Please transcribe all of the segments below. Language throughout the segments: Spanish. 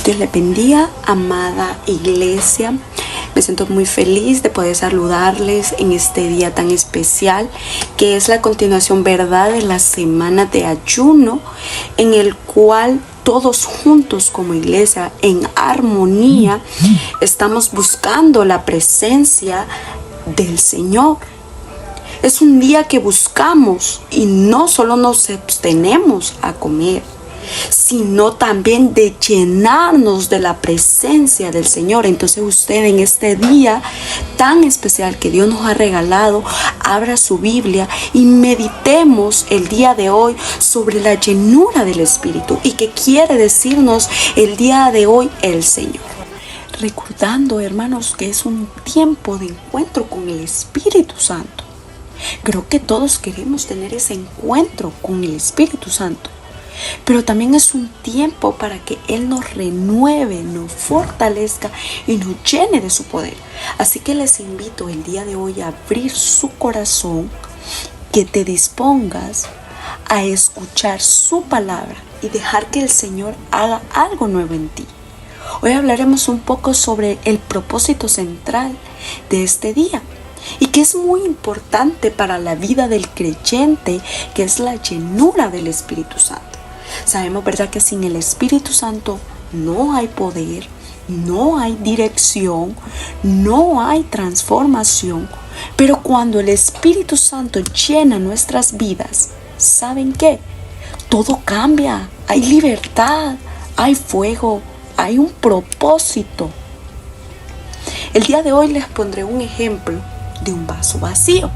Dios les bendiga, amada iglesia. Me siento muy feliz de poder saludarles en este día tan especial, que es la continuación, ¿verdad?, de la semana de ayuno, en el cual todos juntos como iglesia, en armonía, estamos buscando la presencia del Señor. Es un día que buscamos y no solo nos abstenemos a comer, sino también de llenarnos de la presencia del Señor. Entonces usted, en este día tan especial que Dios nos ha regalado, abra su Biblia y meditemos el día de hoy sobre la llenura del Espíritu y qué quiere decirnos el día de hoy el Señor. Recordando, hermanos, que es un tiempo de encuentro con el Espíritu Santo. Creo que todos queremos tener ese encuentro con el Espíritu Santo. Pero también es un tiempo para que Él nos renueve, nos fortalezca y nos llene de su poder. Así que les invito el día de hoy a abrir su corazón, que te dispongas a escuchar su palabra y dejar que el Señor haga algo nuevo en ti. Hoy hablaremos un poco sobre el propósito central de este día y que es muy importante para la vida del creyente, que es la llenura del Espíritu Santo. Sabemos, ¿verdad?, que sin el Espíritu Santo no hay poder, no hay dirección, no hay transformación. Pero cuando el Espíritu Santo llena nuestras vidas, ¿saben qué? Todo cambia, hay libertad, hay fuego, hay un propósito. El día de hoy les pondré un ejemplo de un vaso vacío.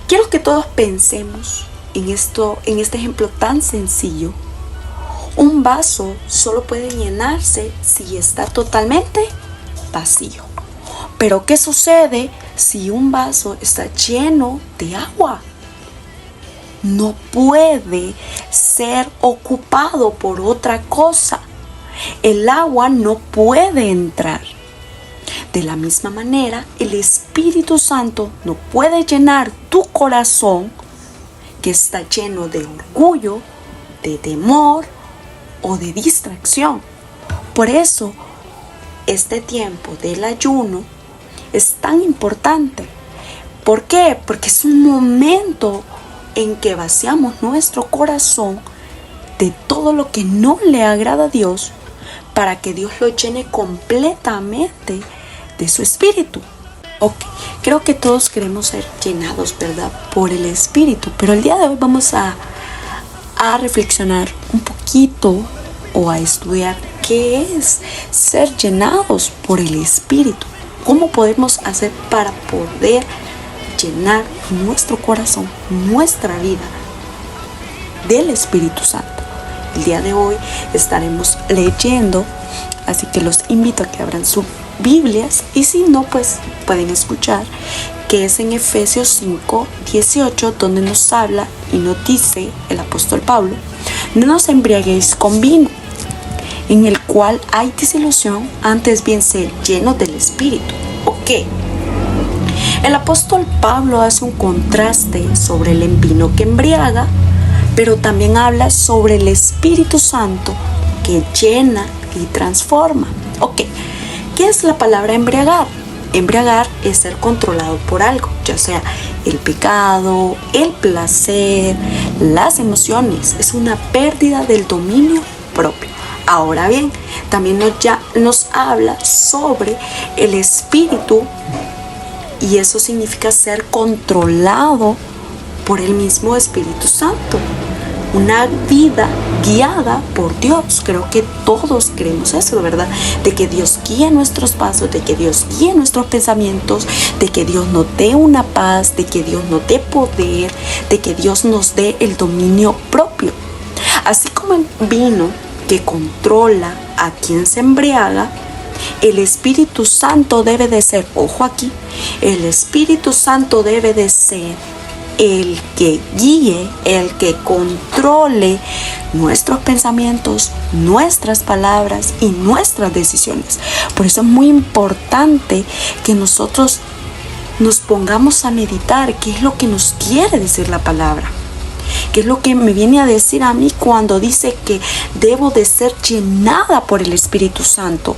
Quiero que todos pensemos en este ejemplo tan sencillo. Un vaso solo puede llenarse si está totalmente vacío. Pero ¿qué sucede si un vaso está lleno de agua? No puede ser ocupado por otra cosa. El agua no puede entrar. De la misma manera, el Espíritu Santo no puede llenar tu corazón, que está lleno de orgullo, de temor o de distracción. Por eso, este tiempo del ayuno es tan importante. ¿Por qué? Porque es un momento en que vaciamos nuestro corazón de todo lo que no le agrada a Dios, para que Dios lo llene completamente de su Espíritu. Ok, creo que todos queremos ser llenados, ¿verdad?, por el Espíritu, pero el día de hoy vamos a reflexionar un poquito o a estudiar qué es ser llenados por el Espíritu. ¿Cómo podemos hacer para poder llenar nuestro corazón, nuestra vida del Espíritu Santo? El día de hoy estaremos leyendo, así que los invito a que abran sus Biblias, y si no, pues pueden escuchar, que es en Efesios 5:18, donde nos habla y nos dice el apóstol Pablo: no nos embriaguéis con vino, en el cual hay disilusión, antes bien sed llenos del Espíritu. Ok, el apóstol Pablo hace un contraste sobre el vino que embriaga, pero también habla sobre el Espíritu Santo que llena y transforma. Ok, ¿qué es la palabra embriagar? Embriagar es ser controlado por algo, ya sea el pecado, el placer, las emociones. Es una pérdida del dominio propio. Ahora bien, también nos habla sobre el espíritu, y eso significa ser controlado por el mismo Espíritu Santo. Una vida guiada por Dios. Creo que todos creemos eso, ¿verdad? De que Dios guíe nuestros pasos, de que Dios guíe nuestros pensamientos, de que Dios nos dé una paz, de que Dios nos dé poder, de que Dios nos dé el dominio propio. Así como el vino que controla a quien se embriaga, el Espíritu Santo debe de ser, ojo aquí, el Espíritu Santo debe de ser el que guíe, el que controle nuestros pensamientos, nuestras palabras y nuestras decisiones. Por eso es muy importante que nosotros nos pongamos a meditar qué es lo que nos quiere decir la palabra. ¿Qué es lo que me viene a decir a mí cuando dice que debo de ser llenada por el Espíritu Santo?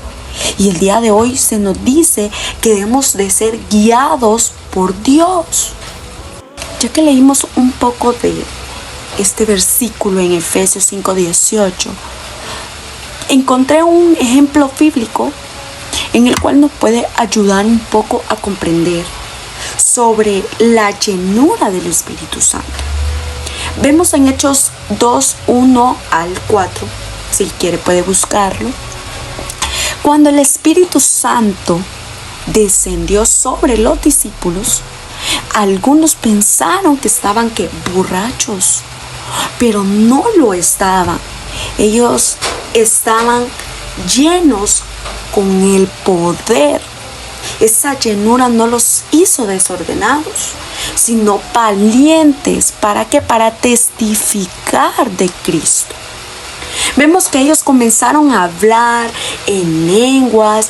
Y el día de hoy se nos dice que debemos de ser guiados por Dios. Ya que leímos un poco de este versículo en Efesios 5:18, encontré un ejemplo bíblico en el cual nos puede ayudar un poco a comprender sobre la llenura del Espíritu Santo. Vemos en Hechos 2:1-4, si quiere puede buscarlo. Cuando el Espíritu Santo descendió sobre los discípulos, algunos pensaron que estaban borrachos, pero no lo estaban. Ellos estaban llenos con el poder. Esa llenura no los hizo desordenados, sino valientes. ¿Para qué? Para testificar de Cristo. Vemos que ellos comenzaron a hablar en lenguas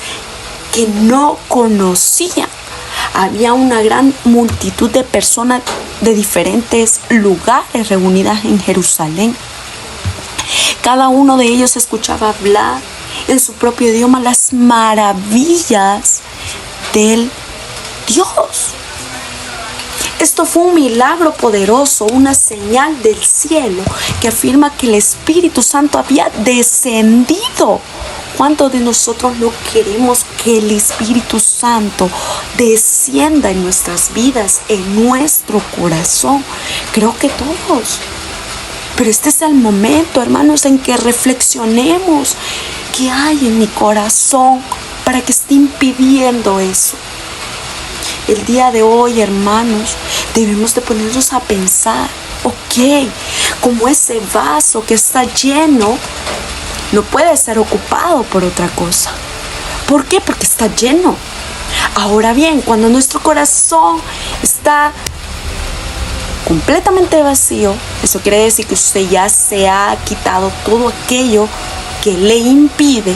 que no conocían. Había una gran multitud de personas de diferentes lugares reunidas en Jerusalén. Cada uno de ellos escuchaba hablar en su propio idioma las maravillas del Dios. Esto fue un milagro poderoso, una señal del cielo que afirma que el Espíritu Santo había descendido. ¿Cuántos de nosotros no queremos que el Espíritu Santo descienda en nuestras vidas, en nuestro corazón? Creo que todos. Pero este es el momento, hermanos, en que reflexionemos qué hay en mi corazón para que esté impidiendo eso. El día de hoy, hermanos, debemos de ponernos a pensar, como ese vaso que está lleno, no puede ser ocupado por otra cosa. ¿Por qué? Porque está lleno. Ahora bien, cuando nuestro corazón está completamente vacío, eso quiere decir que usted ya se ha quitado todo aquello que le impide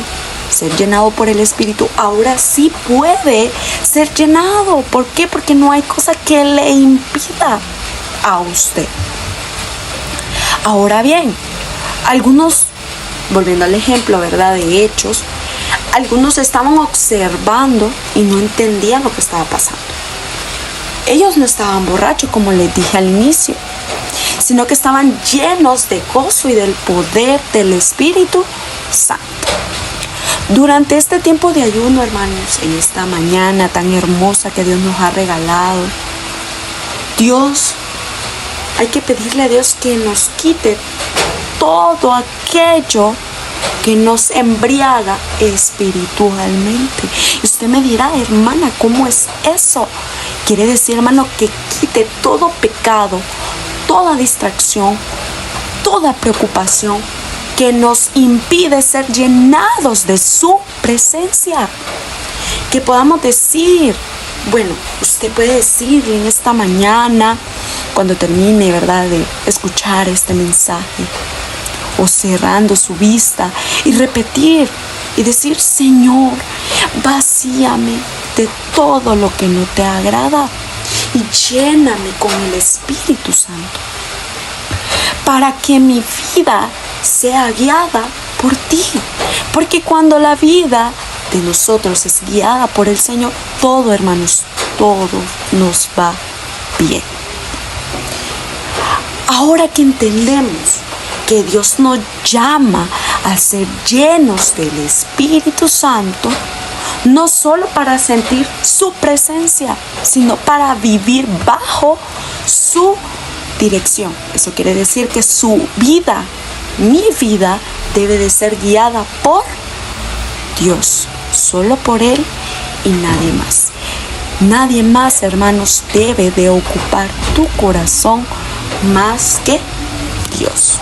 ser llenado por el Espíritu. Ahora sí puede ser llenado. ¿Por qué? Porque no hay cosa que le impida a usted. Ahora bien, algunos, volviendo al ejemplo, ¿verdad?, de Hechos, algunos estaban observando y no entendían lo que estaba pasando. Ellos no estaban borrachos, como les dije al inicio, sino que estaban llenos de gozo y del poder del Espíritu Santo. Durante este tiempo de ayuno, hermanos, en esta mañana tan hermosa que Dios nos ha regalado, hay que pedirle a Dios que nos quite todo aquello que nos embriaga espiritualmente. Y usted me dirá, hermana, ¿cómo es eso? Quiere decir, hermano, que quite todo pecado, toda distracción, toda preocupación que nos impide ser llenados de su presencia. Que podamos decir, usted puede decir en esta mañana, cuando termine, ¿verdad?, de escuchar este mensaje, o cerrando su vista, y repetir y decir, Señor, vacíame de todo lo que no te agrada y lléname con el Espíritu Santo, para que mi vida sea guiada por ti. Porque cuando la vida de nosotros es guiada por el Señor, todo, hermanos, todo nos va bien. Ahora que entendemos que Dios nos llama a ser llenos del Espíritu Santo, no solo para sentir su presencia, sino para vivir bajo su dirección. Eso quiere decir que su vida, mi vida, debe de ser guiada por Dios, solo por Él y nadie más. Nadie más, hermanos, debe de ocupar tu corazón más que Dios.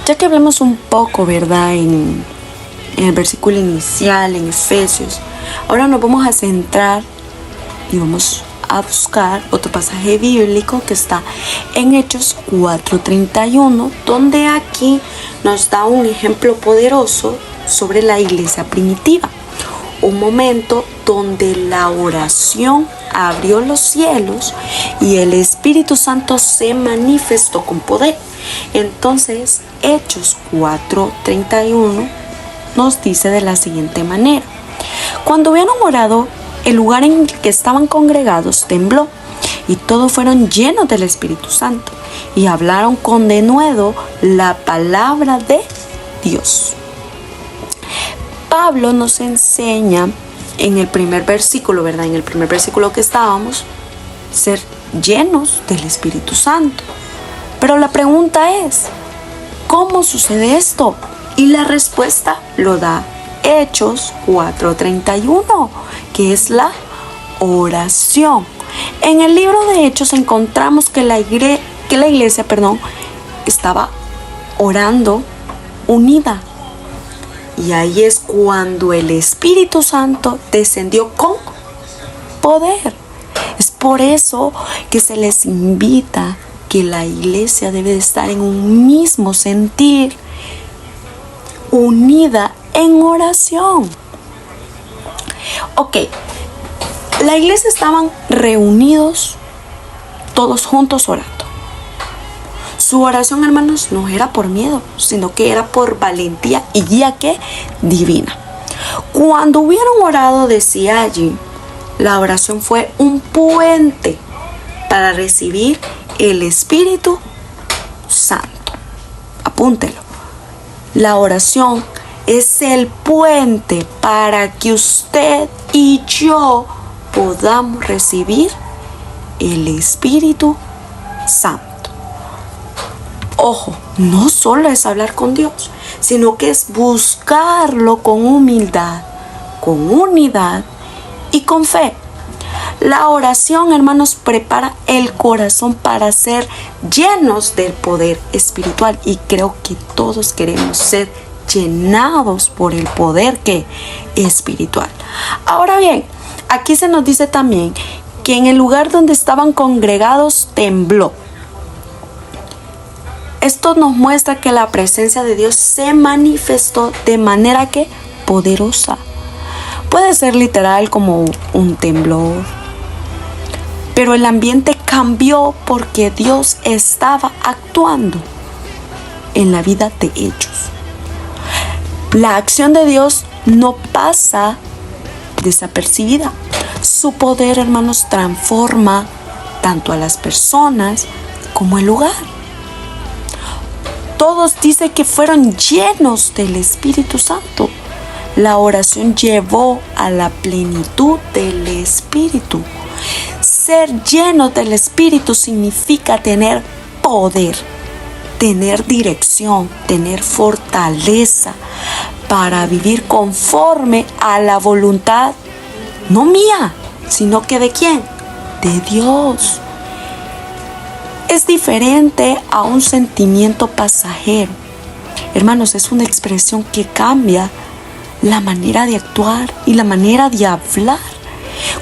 Ya que hablamos un poco, ¿verdad?, en el versículo inicial, en Efesios, ahora nos vamos a centrar y vamos a buscar otro pasaje bíblico que está en Hechos 4:31, donde aquí nos da un ejemplo poderoso sobre la iglesia primitiva. un momento donde la oración abrió los cielos y el Espíritu Santo se manifestó con poder. Entonces, Hechos 4:31 nos dice de la siguiente manera: cuando hubieron orado, el lugar en el que estaban congregados tembló, y todos fueron llenos del Espíritu Santo, y hablaron con denuedo la palabra de Dios. Pablo nos enseña en el primer versículo, ¿verdad? En el primer versículo que estábamos, ser llenos del Espíritu Santo. Pero la pregunta es, ¿cómo sucede esto? Y la respuesta lo da Hechos 4:31, que es la oración. En el libro de Hechos encontramos que la iglesia estaba orando unida. Y ahí es cuando el Espíritu Santo descendió con poder. Es por eso que se les invita que la iglesia debe de estar en un mismo sentir, unida en oración. Ok, la iglesia estaban reunidos todos juntos orando. Su oración, hermanos, no era por miedo, sino que era por valentía y guía divina. Cuando hubieron orado, decía allí, la oración fue un puente para recibir el Espíritu Santo. Apúntelo. La oración es el puente para que usted y yo podamos recibir el Espíritu Santo. Ojo, no solo es hablar con Dios, sino que es buscarlo con humildad, con unidad y con fe. La oración, hermanos, prepara el corazón para ser llenos del poder espiritual, y creo que todos queremos ser llenados por el poder espiritual. Ahora bien, aquí se nos dice también que en el lugar donde estaban congregados tembló. Esto nos muestra que la presencia de Dios se manifestó de manera poderosa. Puede ser literal como un temblor, pero el ambiente cambió porque Dios estaba actuando en la vida de ellos. La acción de Dios no pasa desapercibida. Su poder, hermanos, transforma tanto a las personas como el lugar. Todos dicen que fueron llenos del Espíritu Santo. La oración llevó a la plenitud del Espíritu. Ser lleno del Espíritu significa tener poder, tener dirección, tener fortaleza para vivir conforme a la voluntad, no mía, sino que ¿de quién? De Dios. Es diferente a un sentimiento pasajero. Hermanos, es una expresión que cambia la manera de actuar y la manera de hablar.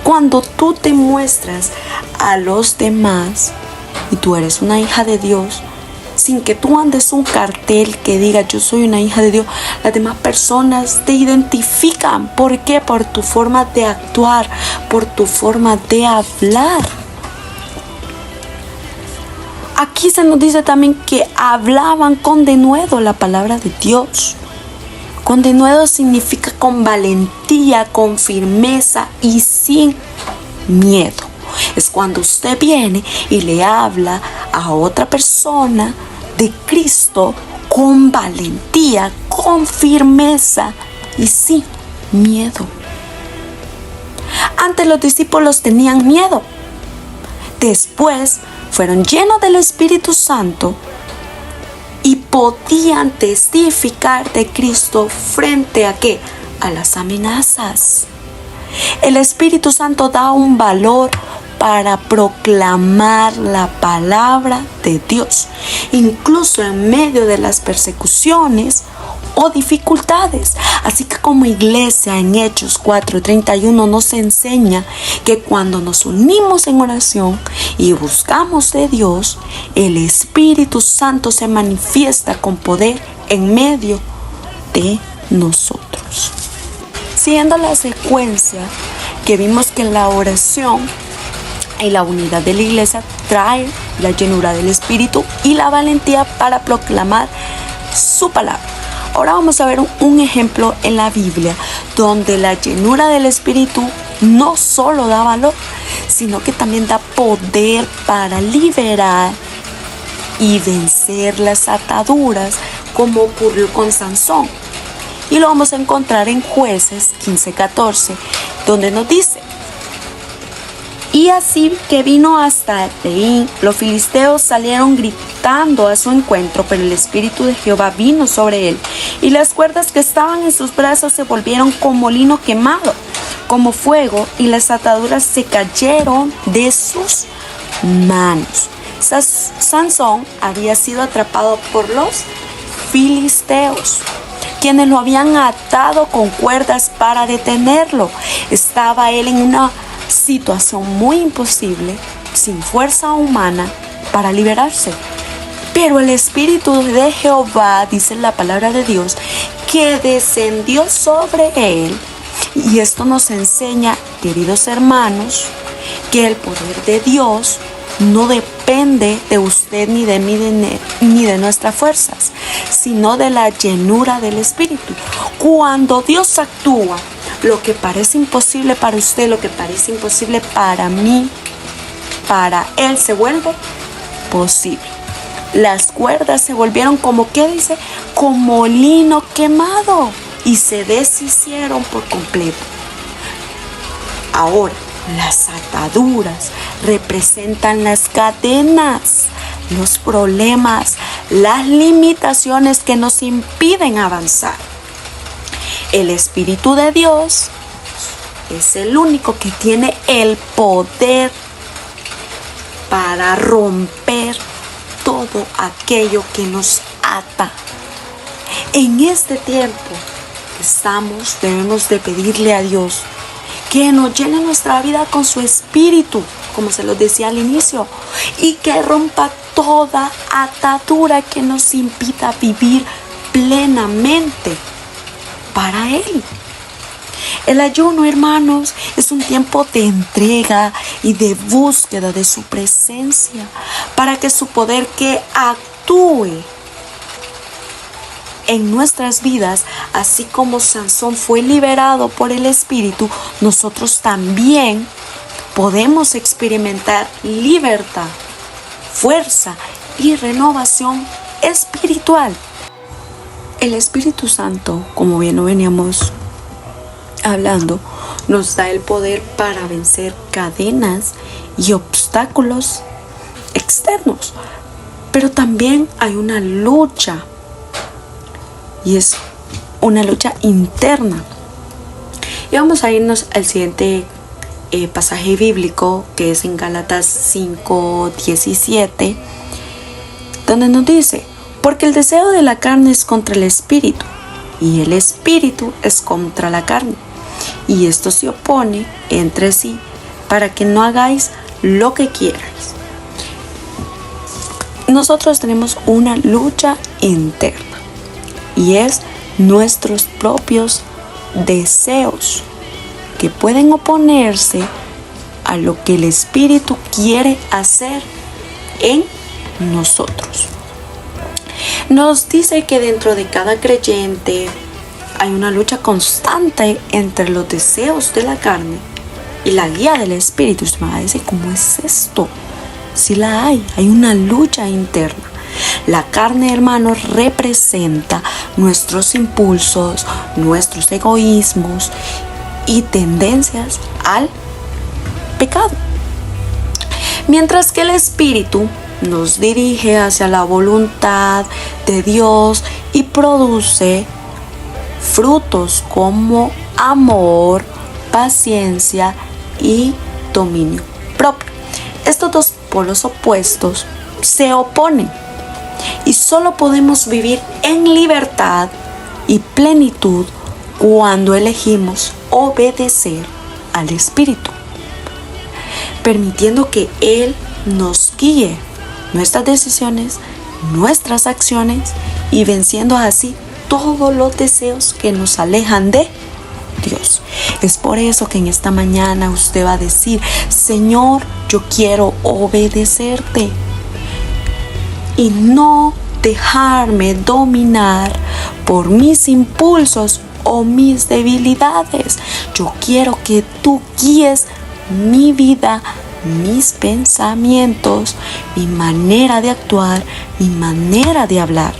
Cuando tú te muestras a los demás y tú eres una hija de Dios, sin que tú andes un cartel que diga yo soy una hija de Dios, las demás personas te identifican. ¿Por qué? Por tu forma de actuar, por tu forma de hablar. Aquí se nos dice también que hablaban con denuedo la palabra de Dios. Con denuedo significa con valentía, con firmeza y sin miedo. Es cuando usted viene y le habla a otra persona de Cristo con valentía, con firmeza y sin miedo. Antes los discípulos tenían miedo. Después fueron llenos del Espíritu Santo y podían testificar de Cristo frente a ¿qué? A las amenazas. El Espíritu Santo da un valor para proclamar la palabra de Dios, incluso en medio de las persecuciones o dificultades. Así que como iglesia en Hechos 4:31 nos enseña que cuando nos unimos en oración y buscamos de Dios, el Espíritu Santo se manifiesta con poder en medio de nosotros. Siguiendo la secuencia que vimos que la oración y la unidad de la iglesia trae la llenura del Espíritu y la valentía para proclamar su palabra. Ahora vamos a ver un ejemplo en la Biblia donde la llenura del Espíritu no solo da valor, sino que también da poder para liberar y vencer las ataduras, como ocurrió con Sansón. Y lo vamos a encontrar en Jueces 15:14, donde nos dice: y así que vino hasta Efraín, los filisteos salieron gritando a su encuentro, pero el Espíritu de Jehová vino sobre él, y las cuerdas que estaban en sus brazos se volvieron como lino quemado, como fuego, y las ataduras se cayeron de sus manos. Sansón había sido atrapado por los filisteos, quienes lo habían atado con cuerdas para detenerlo. Estaba él en una situación muy imposible, sin fuerza humana para liberarse. Pero el Espíritu de Jehová, dice la palabra de Dios, que descendió sobre él. Y esto nos enseña, queridos hermanos, que el poder de Dios no depende de usted ni de mí ni de nuestras fuerzas, sino de la llenura del Espíritu. Cuando Dios actúa, lo que parece imposible para usted, lo que parece imposible para mí, para Él se vuelve posible. Las cuerdas se volvieron como, ¿qué dice? Como lino quemado, y se deshicieron por completo. Ahora, las ataduras representan las cadenas, los problemas, las limitaciones que nos impiden avanzar. El Espíritu de Dios es el único que tiene el poder para romper todo aquello que nos ata. En este tiempo debemos de pedirle a Dios que nos llene nuestra vida con su Espíritu, como se los decía al inicio, y que rompa toda atadura que nos impida vivir plenamente para Él. El ayuno, hermanos, es un tiempo de entrega y de búsqueda de su presencia, para que su poder que actúe en nuestras vidas, así como Sansón fue liberado por el Espíritu, nosotros también podemos experimentar libertad, fuerza y renovación espiritual. El Espíritu Santo, como bien lo veníamos hablando, nos da el poder para vencer cadenas y obstáculos externos, pero también hay una lucha, y es una lucha interna. Y vamos a irnos al siguiente pasaje bíblico, que es en Gálatas 5:17, donde nos dice: porque el deseo de la carne es contra el Espíritu, y el Espíritu es contra la carne, y esto se opone entre sí, para que no hagáis lo que quieras. Nosotros tenemos una lucha interna, y es nuestros propios deseos, que pueden oponerse a lo que el Espíritu quiere hacer en nosotros. Nos dice que dentro de cada creyente hay una lucha constante entre los deseos de la carne y la guía del Espíritu. Usted me va a decir, ¿cómo es esto? Sí la hay una lucha interna. La carne, hermanos, representa nuestros impulsos, nuestros egoísmos y tendencias al pecado. Mientras que el Espíritu nos dirige hacia la voluntad de Dios y produce frutos como amor, paciencia y dominio propio. Estos dos polos opuestos se oponen, y solo podemos vivir en libertad y plenitud cuando elegimos obedecer al Espíritu, permitiendo que Él nos guíe nuestras decisiones, nuestras acciones, y venciendo así todos los deseos que nos alejan de Dios. Es por eso que en esta mañana usted va a decir: Señor, yo quiero obedecerte y no dejarme dominar por mis impulsos o mis debilidades. Yo quiero que tú guíes mi vida, mis pensamientos, mi manera de actuar, mi manera de hablar.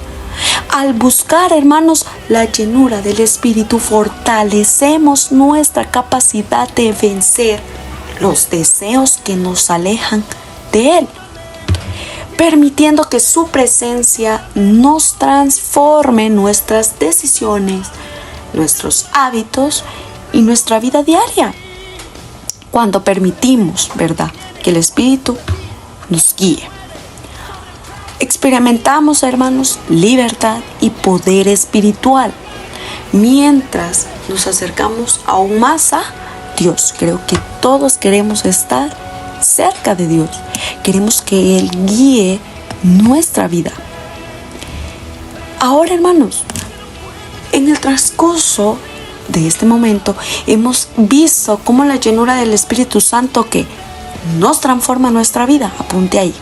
Al buscar, hermanos, la llenura del Espíritu, fortalecemos nuestra capacidad de vencer los deseos que nos alejan de Él, permitiendo que su presencia nos transforme nuestras decisiones, nuestros hábitos y nuestra vida diaria. Cuando permitimos, ¿verdad?, que el Espíritu nos guíe, experimentamos, hermanos, libertad y poder espiritual mientras nos acercamos aún más a Dios. Creo que todos queremos estar cerca de Dios. Queremos que Él guíe nuestra vida. Ahora, hermanos, en el transcurso de este momento hemos visto cómo la llenura del Espíritu Santo que nos transforma nuestra vida. Apunte ahí.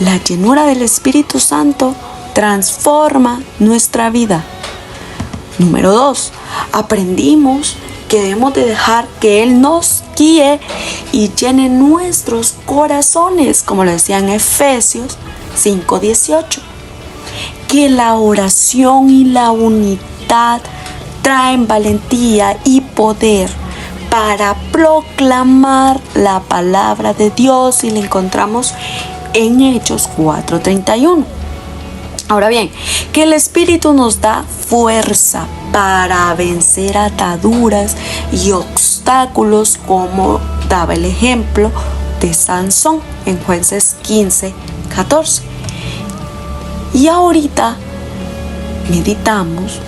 La llenura del Espíritu Santo transforma nuestra vida. Número 2. Aprendimos que debemos de dejar que Él nos guíe y llene nuestros corazones, como lo decía en Efesios 5:18. Que la oración y la unidad traen valentía y poder para proclamar la palabra de Dios, y la encontramos en Hechos 4:31. Ahora bien, que el Espíritu nos da fuerza para vencer ataduras y obstáculos, como daba el ejemplo de Sansón en Jueces 15:14. Y ahorita meditamos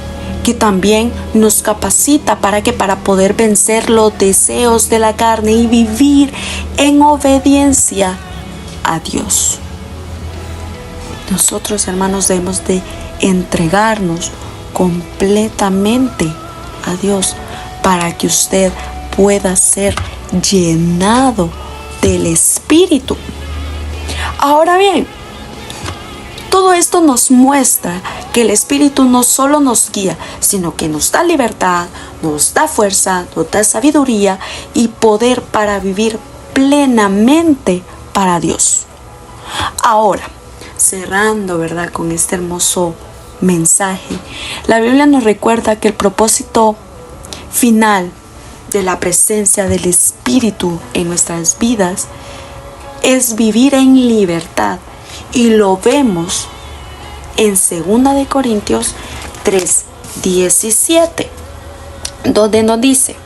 que también nos capacita para poder vencer los deseos de la carne y vivir en obediencia a Dios. Nosotros, hermanos, debemos de entregarnos completamente a Dios para que usted pueda ser llenado del Espíritu. Ahora bien, todo esto nos muestra que el Espíritu no solo nos guía, sino que nos da libertad, nos da fuerza, nos da sabiduría y poder para vivir plenamente para Dios. Ahora, cerrando, ¿verdad?, con este hermoso mensaje, la Biblia nos recuerda que el propósito final de la presencia del Espíritu en nuestras vidas es vivir en libertad, y lo vemos en 2 Corintios 3:17, donde nos dice: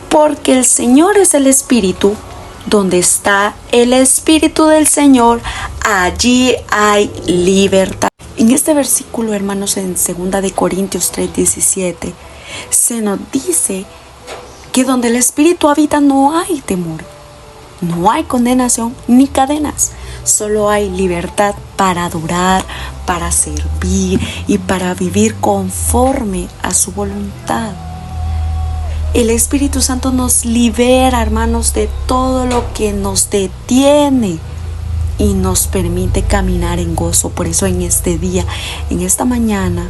porque el Señor es el Espíritu. Donde está el Espíritu del Señor, allí hay libertad. En este versículo, hermanos, en 2 Corintios 3:17, se nos dice que donde el Espíritu habita no hay temor, no hay condenación ni cadenas. Solo hay libertad para adorar, para servir y para vivir conforme a su voluntad. El Espíritu Santo nos libera, hermanos, de todo lo que nos detiene y nos permite caminar en gozo. Por eso en este día, en esta mañana,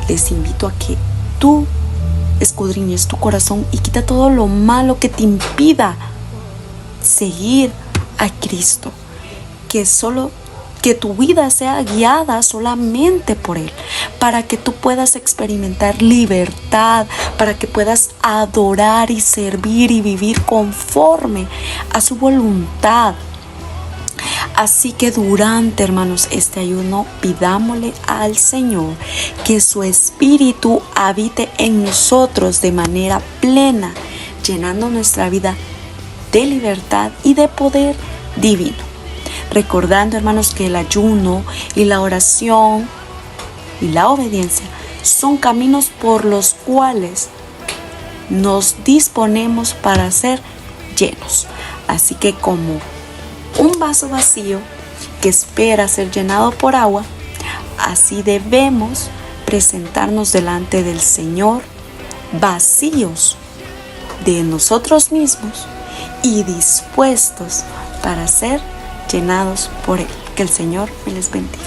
les invito a que tú escudriñes tu corazón y quita todo lo malo que te impida seguir a Cristo. Que tu vida sea guiada solamente por Él, para que tú puedas experimentar libertad, para que puedas adorar y servir y vivir conforme a su voluntad. Así que durante, hermanos, este ayuno, pidámosle al Señor que su Espíritu habite en nosotros de manera plena, llenando nuestra vida de libertad y de poder divino. Recordando, hermanos, que el ayuno y la oración y la obediencia son caminos por los cuales nos disponemos para ser llenos. Así que como un vaso vacío que espera ser llenado por agua, así debemos presentarnos delante del Señor vacíos de nosotros mismos y dispuestos para ser llenados por Él. Que el Señor me les bendiga.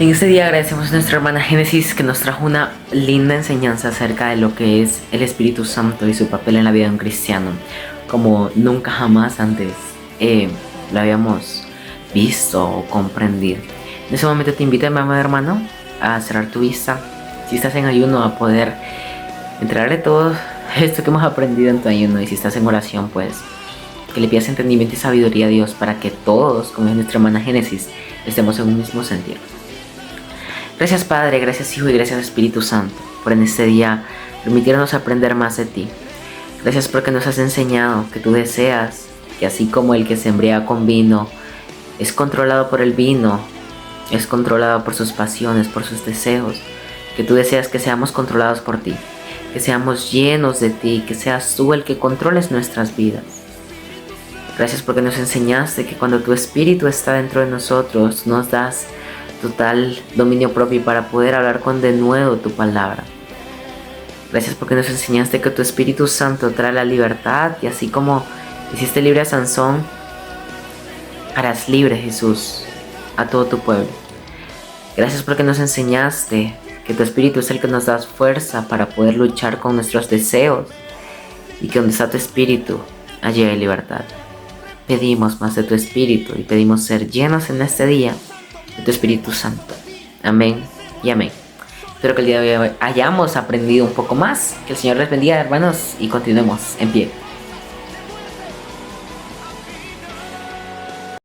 En este día agradecemos a nuestra hermana Génesis, que nos trajo una linda enseñanza acerca de lo que es el Espíritu Santo y su papel en la vida de un cristiano, como nunca jamás antes lo habíamos visto o comprendido. En ese momento te invito, mi amado hermano, a cerrar tu vista. Si estás en ayuno, a poder entregarle todo esto que hemos aprendido en tu ayuno. Y si estás en oración, pues que le pidas entendimiento y sabiduría a Dios para que todos, como es nuestra hermana Génesis, estemos en un mismo sentido. Gracias Padre, gracias Hijo y gracias Espíritu Santo por en este día permitirnos aprender más de ti. Gracias porque nos has enseñado que tú deseas que así como el que se embriaga con vino es controlado por el vino, es controlado por sus pasiones, por sus deseos, que tú deseas que seamos controlados por ti, que seamos llenos de ti, que seas tú el que controles nuestras vidas. Gracias porque nos enseñaste que cuando tu Espíritu está dentro de nosotros, nos das total dominio propio para poder hablar con denuedo tu palabra. Gracias porque nos enseñaste que tu Espíritu Santo trae la libertad, y así como hiciste libre a Sansón, harás libre, Jesús, a todo tu pueblo. Gracias porque nos enseñaste que tu Espíritu es el que nos da fuerza para poder luchar con nuestros deseos, y que donde está tu Espíritu, allí hay libertad. Pedimos más de tu Espíritu y pedimos ser llenos en este día de tu Espíritu Santo. Amén y amén. Espero que el día de hoy hayamos aprendido un poco más. Que el Señor les bendiga, hermanos, y continuemos en pie.